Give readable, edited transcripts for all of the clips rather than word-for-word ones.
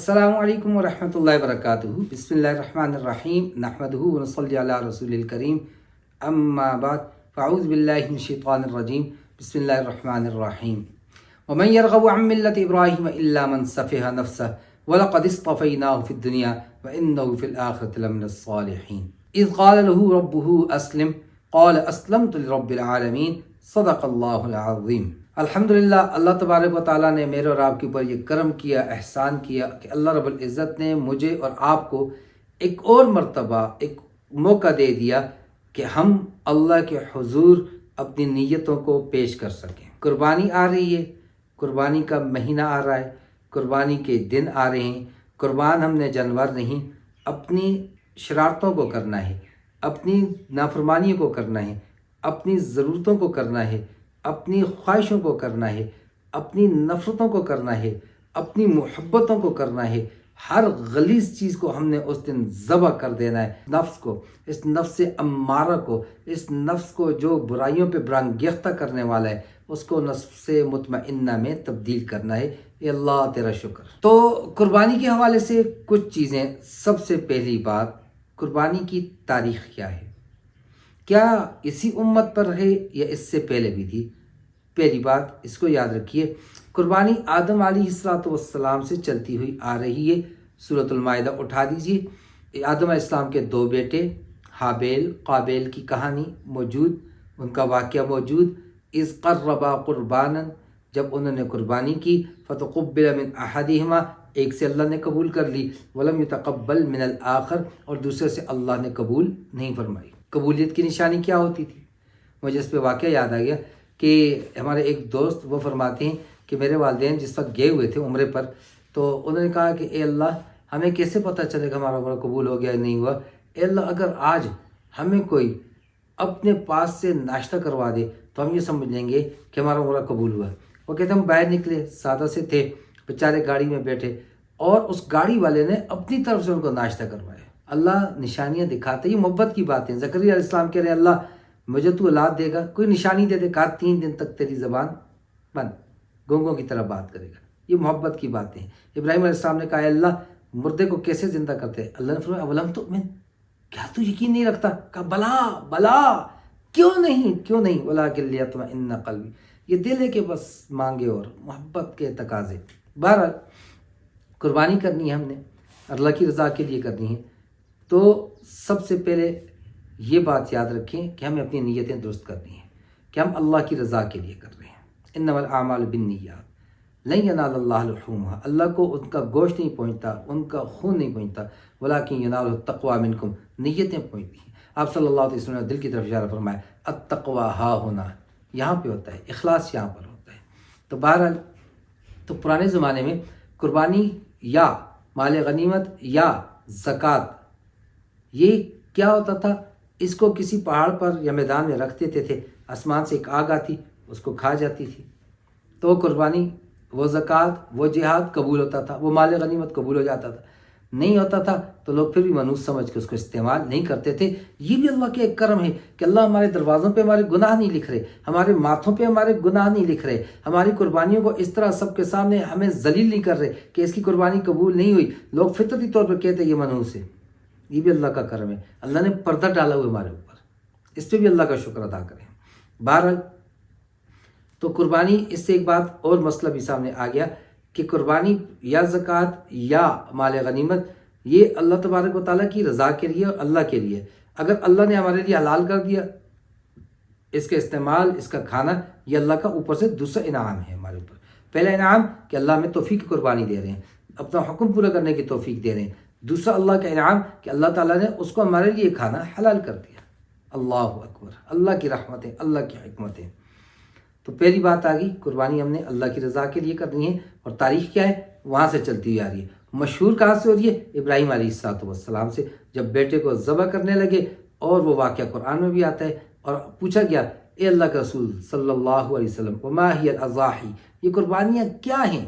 السلام علیکم ورحمۃ اللہ وبرکاتہ۔ بسم اللہ الرحمن الرحیم، نحمدہ ونصلی علی رسول الکریم، اما بعد فاعوذ باللہ من الشیطان الرجیم، بسم اللہ الرحمن الرحیم۔ ومن يرغب عن ملة إبراهيم إلا من سفه نفسه ولقد اصطفيناه في الدنيا وإنه في الآخرة لمن الصالحين إذ قال له ربه أسلم قال أسلمت لرب العالمين صدق اللہ العظیم۔ الحمدللہ، اللہ تبارک و تعالیٰ نے میرے اور آپ کے اوپر یہ کرم کیا، احسان کیا کہ اللہ رب العزت نے مجھے اور آپ کو ایک اور مرتبہ ایک موقع دے دیا کہ ہم اللہ کے حضور اپنی نیتوں کو پیش کر سکیں۔ قربانی آ رہی ہے، قربانی کا مہینہ آ رہا ہے، قربانی کے دن آ رہے ہیں۔ قربان ہم نے جانور نہیں، اپنی شرارتوں کو کرنا ہے، اپنی نافرمانیوں کو کرنا ہے، اپنی ضرورتوں کو کرنا ہے، اپنی خواہشوں کو کرنا ہے، اپنی نفرتوں کو کرنا ہے، اپنی محبتوں کو کرنا ہے۔ ہر غلیظ چیز کو ہم نے اس دن ذبح کر دینا ہے۔ نفس کو، اس نفس امارہ کو، اس نفس کو جو برائیوں پہ برانگیختہ کرنے والا ہے، اس کو نفس مطمئنہ میں تبدیل کرنا ہے۔ اے اللہ تیرا شکر۔ تو قربانی کے حوالے سے کچھ چیزیں۔ سب سے پہلی بات، قربانی کی تاریخ کیا ہے؟ کیا اسی امت پر ہے یا اس سے پہلے بھی تھی؟ پہلی بات اس کو یاد رکھیے، قربانی آدم علیہ السلام سے چلتی ہوئی آ رہی ہے۔ سورۃ المائدہ اٹھا دیجیے۔ آدم علیہ السلام کے دو بیٹے، حابیل قابیل کی کہانی موجود، ان کا واقعہ موجود۔ اذ قربا قربانا، جب انہوں نے قربانی کی، فتقبل من احدہما، ایک سے اللہ نے قبول کر لی، ولم یتقبل من الآخر، اور دوسرے سے اللہ نے قبول نہیں فرمائی۔ قبولیت کی نشانی کیا ہوتی تھی؟ مجھے اس پہ واقعہ یاد آ گیا کہ ہمارے ایک دوست وہ فرماتے ہیں کہ میرے والدین جس وقت گئے ہوئے تھے عمرے پر، تو انہوں نے کہا کہ اے اللہ، ہمیں کیسے پتہ چلے گا ہمارا عمرہ قبول ہو گیا یا نہیں ہوا؟ اے اللہ، اگر آج ہمیں کوئی اپنے پاس سے ناشتہ کروا دے تو ہم یہ سمجھ لیں گے کہ ہمارا عمرہ قبول ہوا۔ وہ کہتے ہم باہر نکلے، سادہ سے تھے، بیچارے گاڑی میں بیٹھے، اور اس گاڑی والے نے اپنی طرف سے ان کو ناشتہ کروایا۔ اللہ نشانیاں دکھاتے، یہ محبت کی بات ہے۔ زکریا علیہ السلام کہہ رہے ہیں اللہ مجھے تو اولاد دے گا، کوئی نشانی دے دے، کہا 3 دن تک تیری زبان بند، گونگوں کی طرح بات کرے گا۔ یہ محبت کی باتیں ہیں۔ ابراہیم علیہ السلام نے کہا اے اللہ مردے کو کیسے زندہ کرتے؟ اللہ نے فرمایا اولم تؤمن، کیا تو یقین نہیں رکھتا؟ کہا بلا بلا، کیوں نہیں ولکن لیطمئن قلبی، یہ دل ہے کہ بس مانگے، اور محبت کے تقاضے۔ بہرحال قربانی کرنی ہے ہم نے، اللہ کی رضا کے لیے کرنی ہے، تو سب سے پہلے یہ بات یاد رکھیں کہ ہمیں اپنی نیتیں درست کرنی ہیں کہ ہم اللہ کی رضا کے لیے کر رہے ہیں۔ انما الاعمال بالنیات لن ینال اللہ لحومها، اللہ کو ان کا گوشت نہیں پہنچتا، ان کا خون نہیں پہنچتا، ولکن ینالہ التقوی منکم، نیتیں پہنچتی ہیں۔ آپ صلی اللہ علیہ وسلم نے دل کی طرف اشارہ فرمایا، التقوی ہا ہونا، یہاں پہ ہوتا ہے، اخلاص یہاں پر ہوتا ہے۔ تو بہرحال تو پرانے زمانے میں قربانی یا مال غنیمت یا زکوٰۃ، یہ کیا ہوتا تھا؟ اس کو کسی پہاڑ پر یا میدان میں رکھ دیتے تھے، آسمان سے ایک آگ آتی، اس کو کھا جاتی تھی، تو وہ قربانی، وہ زکوٰۃ، وہ جہاد قبول ہوتا تھا، وہ مال غنیمت قبول ہو جاتا تھا۔ نہیں ہوتا تھا تو لوگ پھر بھی منحوس سمجھ کے اس کو استعمال نہیں کرتے تھے۔ یہ بھی اللہ کے ایک کرم ہے کہ اللہ ہمارے دروازوں پہ ہمارے گناہ نہیں لکھ رہے، ہمارے ماتھوں پہ ہمارے گناہ نہیں لکھ رہے، ہماری قربانیوں کو اس طرح سب کے سامنے ہمیں ذلیل نہیں کر رہے کہ اس کی قربانی قبول نہیں ہوئی۔ لوگ فطرتی طور پر کہتے ہیں یہ منحوس ہے۔ یہ بھی اللہ کا کرم ہے، اللہ نے پردہ ڈالا ہوا ہمارے اوپر، اس پہ بھی اللہ کا شکر ادا کریں۔ بہرحال تو قربانی، اس سے ایک بات اور مسئلہ بھی سامنے آ گیا کہ قربانی یا زکوٰۃ یا مال غنیمت، یہ اللہ تبارک و تعالیٰ کی رضا کے لیے اور اللہ کے لیے۔ اگر اللہ نے ہمارے لیے حلال کر دیا اس کا استعمال، اس کا کھانا، یہ اللہ کا اوپر سے دوسرا انعام ہے ہمارے اوپر۔ پہلا انعام کہ اللہ ہمیں توفیق قربانی دے رہے ہیں، اپنا حکم پورا کرنے کی توفیق دے رہے ہیں۔ دوسرا اللہ کا انعام کہ اللہ تعالیٰ نے اس کو ہمارے لیے کھانا حلال کر دیا۔ اللہ اکبر، اللہ کی رحمتیں، اللہ کی حکمتیں۔ تو پہلی بات آ گئی، قربانی ہم نے اللہ کی رضا کے لیے کرنی ہے، اور تاریخ کیا ہے؟ وہاں سے چلتی ہوئی آ رہی ہے۔ مشہور کہاں سے ہو رہی ہے؟ ابراہیم علیہ السلام سے، جب بیٹے کو ذبح کرنے لگے، اور وہ واقعہ قرآن میں بھی آتا ہے، اور پوچھا گیا اے اللہ کے رسول صلی اللہ علیہ وسلم وما ہی الاضاحی، یہ قربانیاں کیا ہیں؟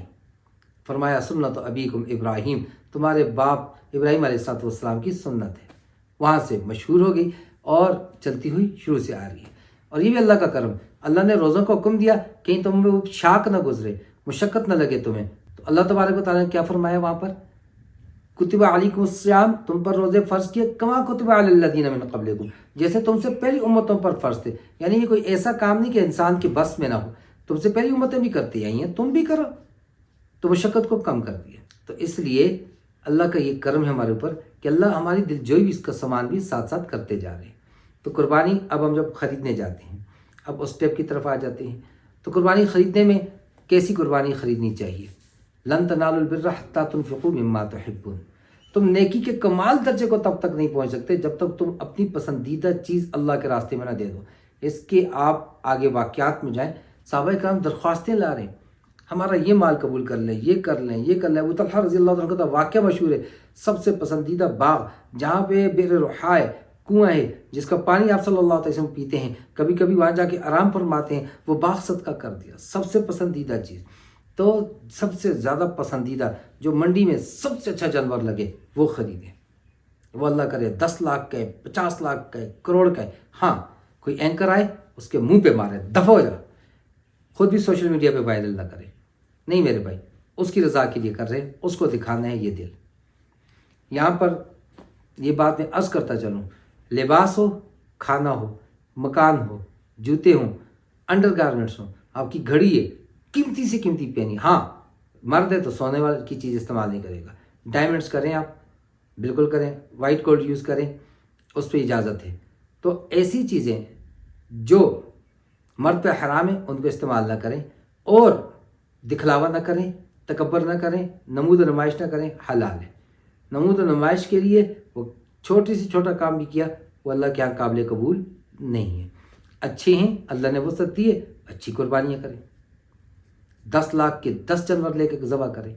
فرمایا سنت ابیکم ابراہیم، تمہارے باپ ابراہیم علیہ السلام کی سنت ہے۔ وہاں سے مشہور ہو گئی اور چلتی ہوئی شروع سے آ رہی ہے۔ اور یہ بھی اللہ کا کرم، اللہ نے روزوں کو حکم دیا کہیں تم میں شاک نہ گزرے، مشقت نہ لگے تمہیں، تو اللہ تبارک و تعالیٰ نے کیا فرمایا وہاں پر؟ کتب علیکم الصیام، تم پر روزے فرض کیے، کما کتب علی الذین من قبلکم، جیسے تم سے پہلی امتوں پر فرض تھے. یعنی یہ کوئی ایسا کام نہیں کہ انسان کے بس میں نہ ہو، تم سے پہلی امتیں بھی کرتی آئی ہیں، تم بھی کرو، تو مشقت کو کم کر دیا. تو اس لیے اللہ کا یہ کرم ہے ہمارے اوپر کہ اللہ ہماری دل جوئی بھی اس کا سامان بھی ساتھ ساتھ کرتے جا رہے ہیں. تو قربانی اب ہم جب خریدنے جاتے ہیں، اب اس اسٹیپ کی طرف آ جاتے ہیں. تو قربانی خریدنے میں کیسی قربانی خریدنی چاہیے؟ لن تنالوا البر حتی تنفقوا مما تحبون. تم نیکی کے کمال درجے کو تب تک نہیں پہنچ سکتے جب تک تم اپنی پسندیدہ چیز اللہ کے راستے میں نہ دے دو. اس کے آپ آگے واقعات میں جائیں، صحابہ کرام درخواستیں لا رہے ہیں، ہمارا یہ مال قبول کر لیں، یہ کر لیں، یہ کر لیں. ابو طلحہ رضی اللہ عنہ کا واقعہ مشہور ہے، سب سے پسندیدہ باغ جہاں پہ بئر روحا ہے، کنواں ہے جس کا پانی آپ صلی اللہ علیہ وسلم پیتے ہیں، کبھی کبھی وہاں جا کے آرام فرماتے ہیں، وہ باغ صدقہ کر دیا. سب سے پسندیدہ چیز. تو سب سے زیادہ پسندیدہ جو منڈی میں سب سے اچھا جانور لگے وہ خریدیں. وہ اللہ کرے 10 لاکھ کا ہے، 50 لاکھ کا ہے، کروڑ کا ہے. ہاں کوئی اینکر آئے اس کے منہ پہ مارے، دفع ہو جا، خود بھی سوشل میڈیا پہ وائرل نہ کرے. نہیں میرے بھائی، اس کی رضا کے لیے کر رہے ہیں، اس کو دکھانا ہے یہ دل. یہاں پر یہ بات میں عرض کرتا چلوں، لباس ہو، کھانا ہو، مکان ہو، جوتے ہوں، انڈر گارمنٹس ہوں، آپ کی گھڑی ہے قیمتی سے قیمتی پہنی. ہاں مرد ہے تو سونے والی کی چیز استعمال نہیں کرے گا. ڈائمنڈس کریں آپ، بالکل کریں. وائٹ گولڈ یوز کریں، اس پہ اجازت ہے. تو ایسی چیزیں جو مرد پہ حرام ہے ان کو استعمال نہ کریں، اور دکھلاوا نہ کریں، تکبر نہ کریں، نمود و نمائش نہ کریں. حلال ہے. نمود و نمائش کے لیے وہ چھوٹی سے چھوٹا کام بھی کیا وہ اللہ کے یہاں قابل قبول نہیں ہے. اچھے ہیں، اللہ نے وسعت دی ہے، اچھی قربانیاں کریں. 10 لاکھ کے 10 جانور لے کے ذبح کریں.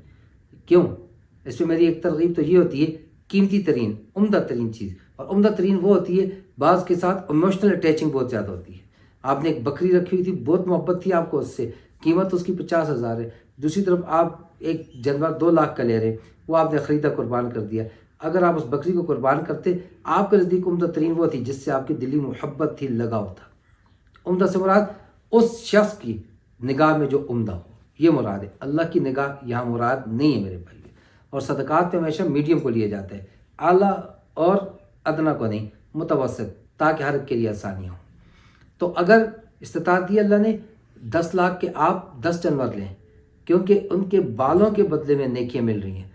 کیوں؟ اس پہ میری ایک ترغیب تو یہ ہوتی ہے، قیمتی ترین عمدہ ترین چیز، اور عمدہ ترین وہ ہوتی ہے بعض کے ساتھ ایموشنل اٹیچنگ بہت زیادہ ہوتی ہے. آپ نے ایک بکری رکھی ہوئی تھی، بہت محبت تھی آپ کو اس سے، قیمت اس کی 50,000 ہے. دوسری طرف آپ ایک جانور 2 لاکھ کا لے رہے، وہ آپ نے خریدا، قربان کر دیا. اگر آپ اس بکری کو قربان کرتے، آپ کے نزدیک عمدہ ترین وہ تھی جس سے آپ کی دلی محبت تھی، لگاؤ تھا. عمدہ سے مراد اس شخص کی نگاہ میں جو عمدہ ہو، یہ مراد ہے. اللہ کی نگاہ یہاں مراد نہیں ہے میرے بھائی. اور صدقات میں ہمیشہ میڈیم کو لیا جاتا ہے، اعلیٰ اور ادنا کو نہیں، متوسط، تاکہ ہر ایک کے لیے آسانیاں ہوں. تو اگر استطاعت دی اللہ نے 10 لاکھ کے آپ 10 جانور لیں، کیونکہ ان کے بالوں کے بدلے میں نیکیاں مل رہی ہیں.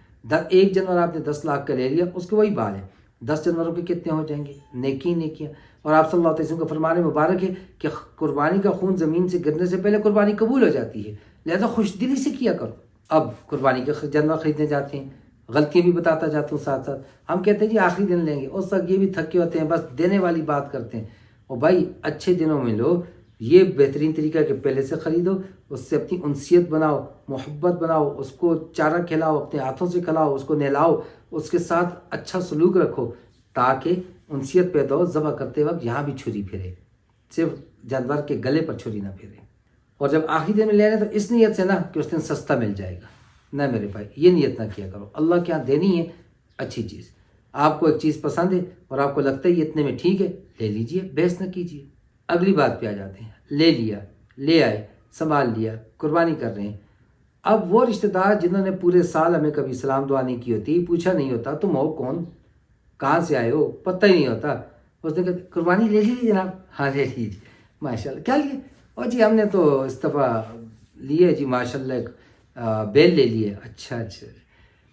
ایک جانور آپ نے 10 لاکھ کا لے لیا، اس کے وہی بال ہیں، 10 جانوروں کے کتنے ہو جائیں گے؟ نیکیاں. اور آپ صلی اللہ علیہ وسلم کا فرمان مبارک ہے کہ قربانی کا خون زمین سے گرنے سے پہلے قربانی قبول ہو جاتی ہے، لہذا خوش دلی سے کیا کرو. اب قربانی کے جانور خریدنے جاتے ہیں، غلطیاں بھی بتاتا جاتا ہوں ساتھ ساتھ. ہم کہتے ہیں جی آخری دن لیں گے، اس وقت یہ بھی تھکے ہوتے ہیں، بس دینے والی بات کرتے ہیں. اور بھائی اچھے دنوں میں لو، یہ بہترین طریقہ ہے کہ پہلے سے خریدو، اس سے اپنی انسیت بناؤ، محبت بناؤ، اس کو چارہ کھلاؤ، اپنے ہاتھوں سے کھلاؤ، اس کو نہلاؤ، اس کے ساتھ اچھا سلوک رکھو، تاکہ انسیت پیدا ہو. ذبح کرتے وقت یہاں بھی چھری پھرے، صرف جانور کے گلے پر چھری نہ پھرے. اور جب آخری دن میں لے رہے ہیں تو اس نیت سے نہ کہ اس دن سستا مل جائے گا، نہ میرے بھائی، یہ نیت نہ کیا کرو. اللہ کے یہاں دینی ہے اچھی چیز. آپ کو ایک چیز پسند ہے اور آپ کو لگتا ہے یہ اتنے میں ٹھیک ہے، لے لیجئے، بحث نہ کیجئے. اگلی بات پہ آ جاتے ہیں. لے لیا، لے آئے، سنبھال لیا، قربانی کر رہے ہیں. اب وہ رشتہ دار جنہوں نے پورے سال ہمیں کبھی سلام دعا نہیں کی ہوتی، پوچھا نہیں ہوتا تم ہو کون، کہاں سے آئے ہو، پتہ ہی نہیں ہوتا، اس نے کہا قربانی لے لیجیے جناب. ہاں لے لیجیے، ماشاء اللہ. کیا لیے؟ اور جی ہم نے تو اس دفعہ لیے جی ماشاء اللہ ایک بیل لے لیے. اچھا،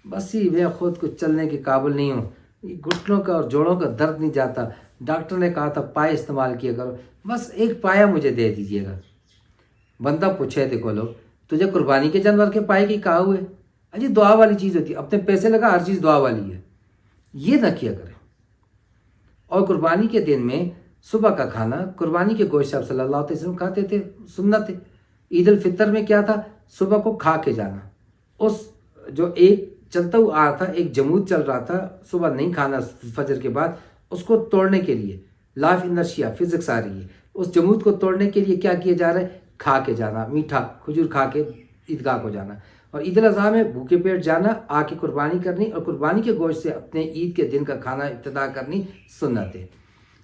بس ہی میں خود کچھ چلنے کے قابل نہیں ہوں، گھٹنوں کا اور جوڑوں کا درد نہیں جاتا، ڈاکٹر نے کہا تھا پائے استعمال کیا کرو، بس ایک پایا مجھے دے دیجیے گا. بندہ پوچھے دیکھو لو، تجھے قربانی کے جانور کے پائے کی کہا ہوئے؟ اجی دعا والی چیز ہوتی ہے، اپنے پیسے لگا، ہر چیز دعا والی ہے، یہ نہ کیا کریں. اور قربانی کے دن میں صبح کا کھانا قربانی کے گوشت آپ صلی اللہ علیہ وسلم کھاتے تھے، سنت ہے. عید الفطر میں کیا تھا؟ صبح کو کھا کے جانا. اس جو ایک چلتا ہوا آ رہا تھا، ایک جمود چل رہا تھا، صبح نہیں کھانا فجر کے بعد، اس کو توڑنے کے لیے لا آف انرشیا فزکس آ رہی ہے، اس جمود کو توڑنے کے لیے کیا کیا جا رہا ہے؟ کھا کے جانا، میٹھا کھجور کھا کے عیدگاہ کو جانا. اور عید الاضحیٰ میں بھوکے پیٹ جانا، آ کے قربانی کرنی، اور قربانی کے گوشت سے اپنے عید کے دن کا کھانا ابتدا کرنی سنت ہے.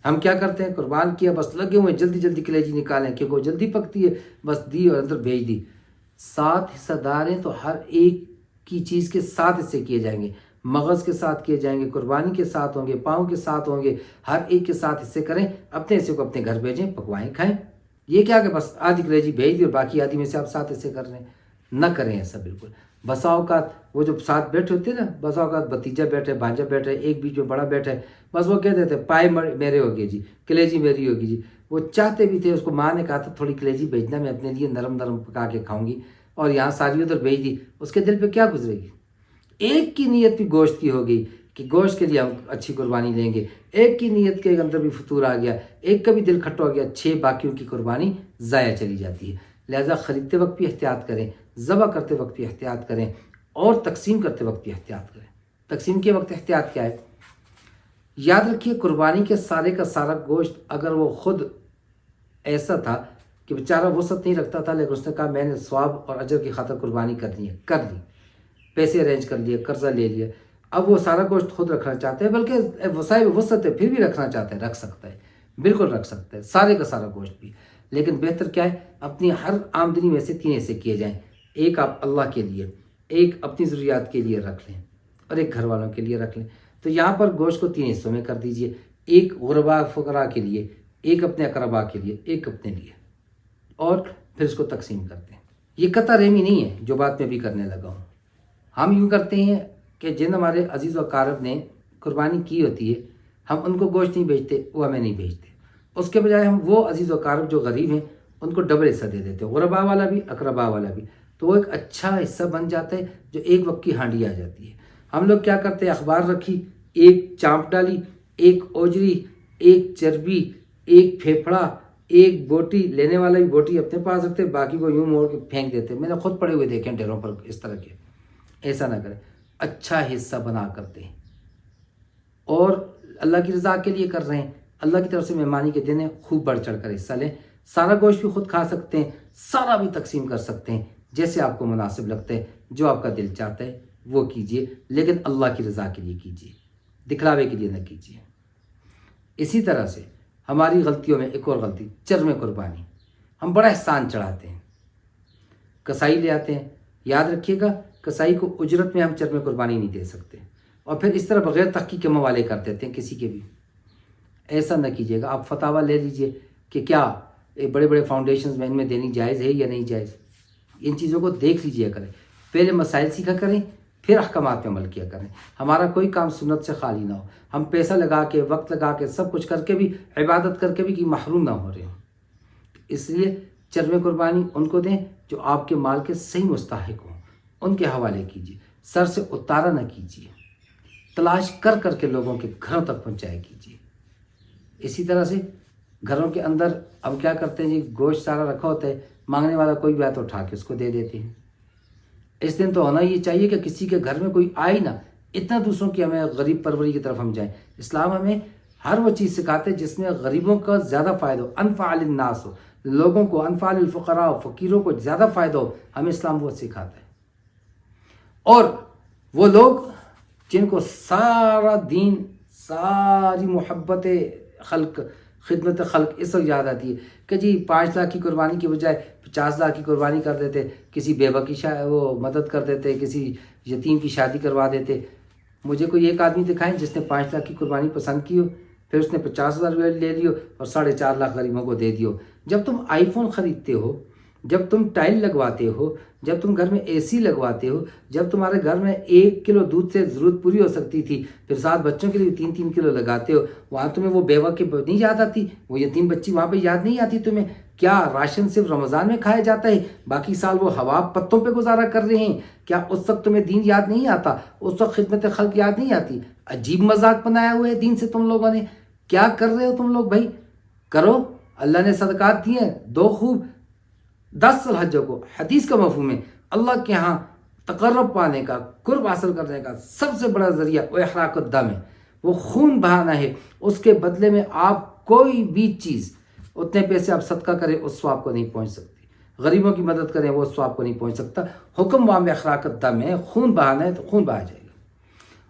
ہم کیا کرتے ہیں؟ قربان کیا، بس لگے ہوئے جلدی کلیجی نکالیں کیونکہ وہ جلدی پکتی ہے، بس دی اور اندر بھیج دی. 7 حصہ دار ہیں تو ہر ایک کی چیز کے 7 حصے کیے جائیں گے. مغز کے ساتھ کیے جائیں گے، قربانی کے ساتھ ہوں گے، پاؤں کے ساتھ ہوں گے، ہر ایک کے ساتھ حصے کریں، اپنے حصے کو اپنے گھر بھیجیں، پکوائیں، کھائیں۔ یہ کیا کہ بس آدھی کلیجی بھیج دی اور باقی آدھی میں سے آپ 7 حصے کر رہے ہیں، نہ کریں ایسا بالکل۔ بسا اوقات وہ جو ساتھ بیٹھے ہوتے ہیں نا، بسا اوقات بھتیجا بیٹھے، بھانجا بیٹھے، ایک بیچ میں بڑا بیٹھے، بس وہ کہہ دیتے پائے میرے ہوگی جی، کلیجی میری ہوگی جی۔ وہ چاہتے بھی تھے، اس کو ماں نے کہا تھا تھوڑی کلیجی بھیجنا، میں اپنے لیے نرم نرم پکا کے کھاؤں گی، اور یہاں ساری ادھر بھیج دی، اس کے دل پہ کیا گزرے گی؟ ایک کی نیت بھی گوشت کی ہو گئی کہ گوشت کے لیے ہم اچھی قربانی لیں گے، ایک کی نیت کے اندر بھی فطور آ گیا، ایک کا بھی دل کھٹا ہو گیا، 6 باقیوں کی قربانی ضائع چلی جاتی ہے۔ لہذا خریدتے وقت بھی احتیاط کریں، ذبح کرتے وقت بھی احتیاط کریں، اور تقسیم کرتے وقت بھی احتیاط کریں۔ تقسیم کے وقت احتیاط کیا ہے؟ یاد رکھیے قربانی کے سارے کا سارا گوشت اگر وہ خود ایسا تھا کہ بیچارہ وسعت نہیں رکھتا تھا، لیکن اس نے کہا میں نے ثواب اور اجر کی خاطر قربانی کرنی ہے، کر لی، پیسے ارینج کر لیے، قرضہ لے لیا، اب وہ سارا گوشت خود رکھنا چاہتے ہیں، بلکہ وسائل وسعت ہے پھر بھی رکھنا چاہتے ہیں، رکھ سکتا ہے، بالکل رکھ سکتا ہے سارے کا سارا گوشت بھی، لیکن بہتر کیا ہے؟ اپنی ہر آمدنی میں سے 3 حصے کیے جائیں، ایک آپ اللہ کے لیے، ایک اپنی ضروریات کے لیے رکھ لیں، اور ایک گھر والوں کے لیے رکھ لیں۔ تو یہاں پر گوشت کو 3 حصوں میں کر دیجئے، ایک غرباء فقراء کے لیے، ایک اپنے اقرباء کے لیے، ایک اپنے لیے، اور پھر اس کو تقسیم کرتے ہیں۔ یہ قطع رحمی نہیں ہے جو بات میں بھی کرنے لگا ہوں۔ ہم یوں کرتے ہیں کہ جن ہمارے عزیز و اقارب نے قربانی کی ہوتی ہے، ہم ان کو گوشت نہیں بیچتے، وہ ہمیں نہیں بیچتے، اس کے بجائے ہم وہ عزیز و اقارب جو غریب ہیں ان کو ڈبل حصہ دے دیتے ہیں، غرباء والا بھی، اقرباء والا بھی، تو وہ ایک اچھا حصہ بن جاتا ہے جو ایک وقت کی ہانڈی آ جاتی ہے۔ ہم لوگ کیا کرتے ہیں؟ اخبار رکھی، ایک چانپ ڈالی، ایک اوجری، ایک چربی، ایک پھیپھڑا، ایک بوٹی، لینے والا بھی بوٹی اپنے پاس رکھتے، باقی کو یوں موڑ کے پھینک دیتے۔ میں نے خود پڑے ہوئے دیکھے ہیں ڈھیروں پر اس طرح کے۔ ایسا نہ کریں، اچھا حصہ بنا کرتے ہیں، اور اللہ کی رضا کے لیے کر رہے ہیں، اللہ کی طرف سے مہمانی کے دن ہے، خوب بڑھ چڑھ کر حصہ لیں۔ سارا گوشت بھی خود کھا سکتے ہیں، سارا بھی تقسیم کر سکتے ہیں، جیسے آپ کو مناسب لگتا ہے، جو آپ کا دل چاہتا ہے وہ کیجئے، لیکن اللہ کی رضا کے لیے کیجئے، دکھلاوے کے لیے نہ کیجئے۔ اسی طرح سے ہماری غلطیوں میں ایک اور غلطی، چرم قربانی۔ ہم بڑا احسان چڑھاتے ہیں، کسائی لے آتے ہیں، یاد رکھیے گا کسائی کو اجرت میں ہم چرم قربانی نہیں دے سکتے، اور پھر اس طرح بغیر تحقیق کے موالے کر دیتے ہیں کسی کے بھی۔ ایسا نہ کیجیے گا۔ آپ فتاویٰ لے لیجئے کہ کیا بڑے بڑے فاؤنڈیشنز میں ان میں دینی جائز ہے یا نہیں جائز، ان چیزوں کو دیکھ لیجئے کریں، پہلے مسائل سیکھا کریں، پھر احکامات پہ عمل کیا کریں۔ ہمارا کوئی کام سنت سے خالی نہ ہو، ہم پیسہ لگا کے، وقت لگا کے، سب کچھ کر کے بھی، عبادت کر کے بھی کہ محروم نہ ہو رہے ہوں۔ اس لیے چرم قربانی ان کو دیں جو آپ کے مال کے صحیح مستحق ہوں، ان کے حوالے کیجیے، سر سے اتارا نہ کیجیے، تلاش کر کر کے لوگوں کے گھروں تک پہنچایا کیجیے۔ اسی طرح سے گھروں کے اندر اب کیا کرتے ہیں جی، گوشت سارا رکھا ہوتا ہے، مانگنے والا کوئی بھی آتا اٹھا کے اس کو دے دیتے ہیں۔ اس دن تو ہونا یہ چاہیے کہ کسی کے گھر میں کوئی آئے نہ، اتنا دوسروں کی ہمیں غریب پروری کی طرف ہم جائیں۔ اسلام ہمیں ہر وہ چیز سکھاتے ہیں جس میں غریبوں کا زیادہ فائدہ ہو، انفع للناس ہو، لوگوں کو، انفع للفقراء ہو، فقیروں کو زیادہ فائدہ ہو، ہمیں اسلام وہ سکھاتا ہے۔ اور وہ لوگ جن کو سارا دین، ساری محبت خلق، خدمت خلق اس وقت یاد آتی ہے کہ جی 5 لاکھ کی قربانی کی بجائے 50 لاکھ کی قربانی کر دیتے، کسی بیوہ کی وہ مدد کر دیتے، کسی یتیم کی شادی کروا دیتے۔ مجھے کوئی ایک آدمی دکھائیں جس نے 5 لاکھ کی قربانی پسند کی ہو، پھر اس نے 50,000 لے لیو اور 4.5 لاکھ غریبوں کو دے دیو۔ جب تم آئی فون خریدتے ہو، جب تم ٹائل لگواتے ہو، جب تم گھر میں اے سی لگواتے ہو، جب تمہارے گھر میں 1 کلو دودھ سے ضرورت پوری ہو سکتی تھی، پھر 7 بچوں کے لیے 3-3 کلو لگاتے ہو، وہاں تمہیں وہ بیوہ کی نہیں یاد آتی، وہ یتیم بچی وہاں پہ یاد نہیں آتی تمہیں؟ کیا راشن صرف رمضان میں کھایا جاتا ہے، باقی سال وہ ہوا پتوں پہ گزارا کر رہے ہیں؟ کیا اس وقت تمہیں دین یاد نہیں آتا؟ اس وقت خدمت خلق یاد نہیں آتی؟ عجیب مذاق بنایا ہوا ہے دین سے تم لوگوں نے۔ کیا کر رہے ہو تم لوگ بھائی؟ کرو، اللہ نے صدقات دیے ہیں، دو خوب، 10 الحجوں کو۔ حدیث کا مفہوم ہے اللہ کے ہاں تقرب پانے کا، قرب حاصل کرنے کا سب سے بڑا ذریعہ وہ احراق الدم ہے، وہ خون بہانا ہے۔ اس کے بدلے میں آپ کوئی بھی چیز، اتنے پیسے آپ صدقہ کریں اس ثواب کو نہیں پہنچ سکتی، غریبوں کی مدد کریں وہ ثواب کو نہیں پہنچ سکتا۔ حکم وہاں میں احراق الدم ہے، خون بہانا ہے تو خون بہا جائے گا۔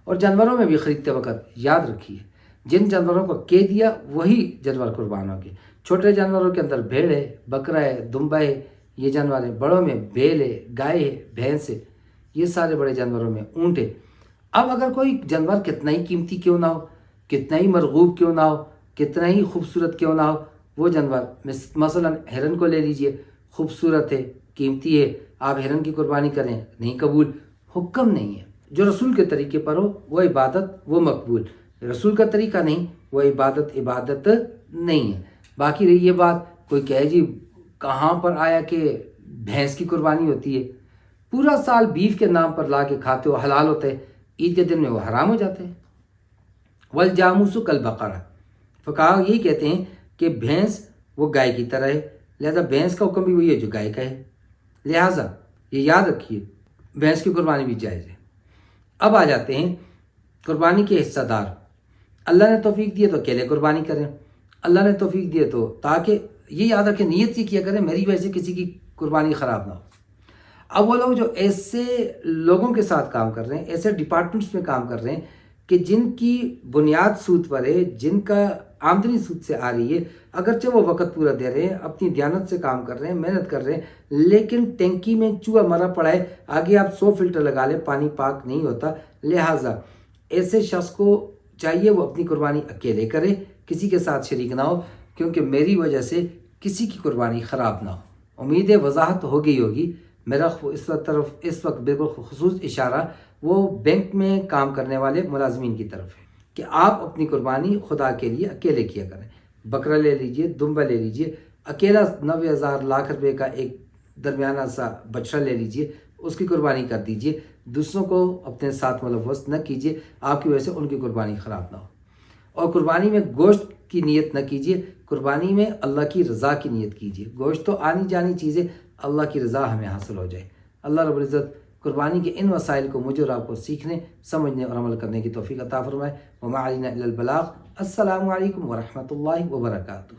اور جانوروں میں بھی خریدتے وقت یاد رکھیے، جن جانوروں کو کہہ دیا وہی جانور قربان ہوں گے۔ چھوٹے جانوروں کے اندر بھیڑ ہے، بکرا ہے، دمبا ہے، یہ جانور ہیں۔ بڑوں میں بیل ہے، گائے ہے، بھینس ہے، یہ سارے بڑے جانوروں میں اونٹ ہے۔ اب اگر کوئی جانور کتنا ہی قیمتی کیوں نہ ہو، کتنا ہی مرغوب کیوں نہ ہو، کتنا ہی خوبصورت کیوں نہ ہو، وہ جانور مثلا ہرن کو لے لیجئے، خوبصورت ہے، قیمتی ہے، آپ ہرن کی قربانی کریں، نہیں قبول، حکم نہیں ہے۔ جو رسول کے طریقے پر ہو وہ عبادت، وہ مقبول، رسول کا طریقہ نہیں وہ عبادت نہیں ہے۔ باقی رہی یہ بات، کوئی کہے جی کہاں پر آیا کہ بھینس کی قربانی ہوتی ہے، پورا سال بیف کے نام پر لا کے کھاتے ہو، حلال ہوتے ہیں، عید کے دن میں وہ حرام ہو جاتے ہیں۔ والجاموس کالبقرہ، فقہا یہی کہتے ہیں کہ بھینس وہ گائے کی طرح ہے، لہذا بھینس کا حکم بھی وہی ہے جو گائے کا ہے، لہٰذا یہ یاد رکھیے بھینس کی قربانی بھی جائز ہے۔ اب آ جاتے ہیں قربانی کے حصہ دار۔ اللہ نے توفیق دیے تو اکیلے قربانی کریں، اللہ نے توفیق دیے تو تاکہ یہ یاد رکھیں، نیت یہ کیا کریں میری وجہ سے کسی کی قربانی خراب نہ ہو۔ اب وہ لوگ جو ایسے لوگوں کے ساتھ کام کر رہے ہیں، ایسے ڈپارٹمنٹس میں کام کر رہے ہیں کہ جن کی بنیاد سود پر ہے، جن کا آمدنی سود سے آ رہی ہے، اگرچہ وہ وقت پورا دے رہے ہیں، اپنی دیانت سے کام کر رہے ہیں، محنت کر رہے ہیں، لیکن ٹینکی میں چوہا مرا پڑا ہے، آگے آپ 100 فلٹر لگا لیں پانی پاک نہیں ہوتا، لہٰذا ایسے شخص کو چاہیے وہ اپنی قربانی اکیلے کرے، کسی کے ساتھ شریک نہ ہو، کیونکہ میری وجہ سے کسی کی قربانی خراب نہ ہو۔ امید ہے وضاحت ہو گئی ہوگی۔ میرا اس وقت بالکل خصوص اشارہ وہ بینک میں کام کرنے والے ملازمین کی طرف ہے کہ آپ اپنی قربانی خدا کے لیے اکیلے کیا کریں۔ بکرا لے لیجئے، دمبا لے لیجئے، اکیلا 90,000 لاکھ روپے کا ایک درمیانہ سا بچڑا لے لیجئے، اس کی قربانی کر دیجئے، دوسروں کو اپنے ساتھ ملوث نہ کیجئے، آپ کی وجہ سے ان کی قربانی خراب نہ ہو۔ اور قربانی میں گوشت کی نیت نہ کیجئے، قربانی میں اللہ کی رضا کی نیت کیجئے۔ گوشت تو آنی جانی چیزیں، اللہ کی رضا ہمیں حاصل ہو جائے۔ اللہ رب العزت قربانی کے ان وسائل کو مجھے اور آپ کو سیکھنے، سمجھنے اور عمل کرنے کی توفیق عطا فرمائے۔ وما علینا الا البلاغ۔ السلام علیکم ورحمۃ اللہ وبرکاتہ۔